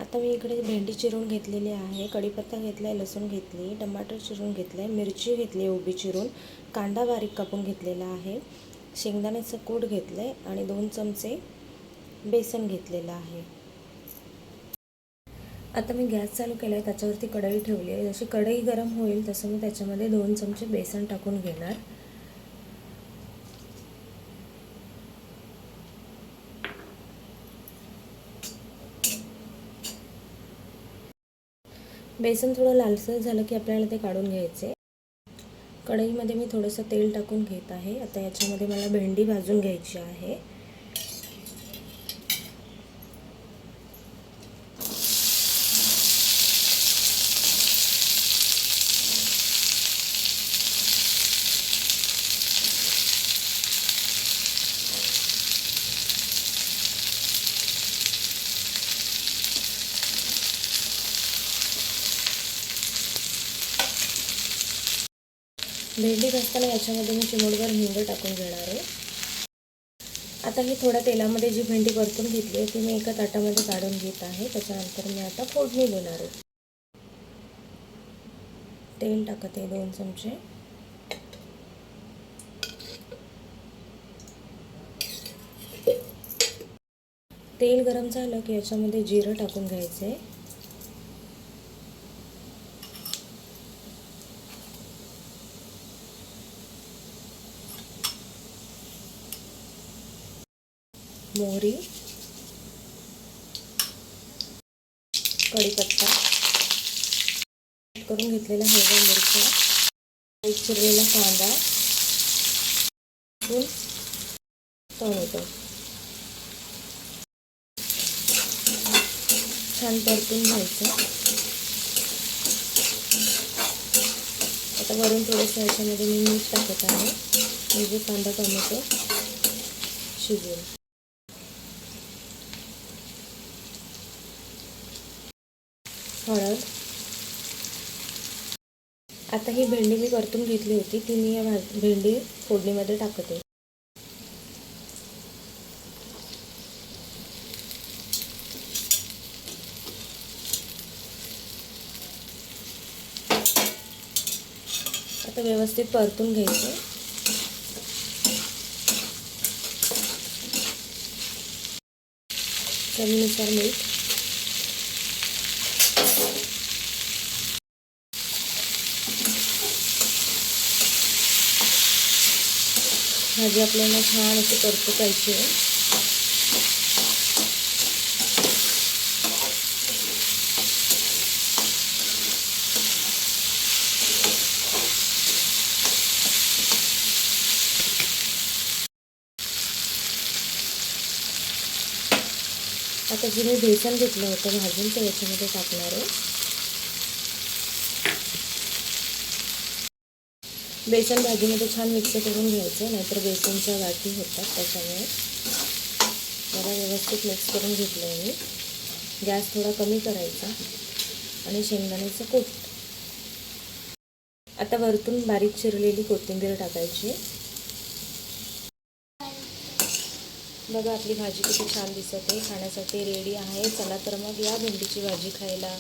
आता मी इकडे भेंडी चिरून घेतलेली आहे, कढीपत्ता घेतला आहे, लसूण घेतली, टमाटर चिरून घेतलं आहे, मिरची घेतली उभी चिरून, कांदा बारीक कापून घेतलेला आहे, शेंगदाण्याचं कूट घेतलं आहे आणि 2 चमचे बेसन घेतलेलं आहे. आता मी गॅस चालू केला आहे, त्याच्यावरती कढई ठेवली आहे. जशी कढई गरम होईल तसं मी त्याच्यामध्ये 2 चमचे बेसन टाकून घेणार. बेसन थोडं लालसर झालं की आपल्याला ते काढून घ्यायचे. कढईमध्ये मी थोडंसं तेल टाकून घेत आहे. आता याच्यामध्ये मला भेंडी भाजून घ्यायची आहे. भेंडी भाजताना याच्यामध्ये मी चिमूटभर हिंग टाकून घेणार आहे. आता ही थोड्या तेलामध्ये जी भेंडी परतून घेतली आहे ती मी एका ताटामध्ये काढून घेत आहे. त्याच्यानंतर मी आता फोडणी देणार आहे. तेल टाकत आहे 2 चमचे. तेल गरम झालं की याच्यामध्ये जिरं टाकून घ्यायचं आहे. मोहरी, कढीपत्ता, करून घेतलेला हिरव्या मिरच्या, चिरलेला कांदा, टोमॅटो छान परतून घ्यायचं. आता वरून थोडंसं याच्यामध्ये मी मीठ टाकत आहे म्हणजे कांदा टोमॅटो शिजवून. हळद. आता ही भेंडी मी परतून घेतली होती ती मी या भेंडी फोडणीमध्ये टाकते. आता व्यवस्थित परतून घ्यायचे. चवीनुसार मीठ. भाजी आपल्याला छान अशी परतायची आहे. आता जे मी बेसन घेतलं होतं भाजून ते याच्यामध्ये टाकणार आहे. बेसन भाजीमध्ये छान मिक्स करून घ्यायचं, नाहीतर बेसनच्या गाठी होतात. त्याच्यामुळे जरा व्यवस्थित मिक्स करून घेतलं आहे मी. गॅस थोडा कमी करायचा आणि शेंगदाण्याचं कूट. आता वरतून बारीक चिरलेली कोथिंबीर टाकायची. बघा आपली भाजी किती छान दिसत आहे. खाण्यासाठी रेडी आहे. चला तर मग या भेंडीची भाजी खायला.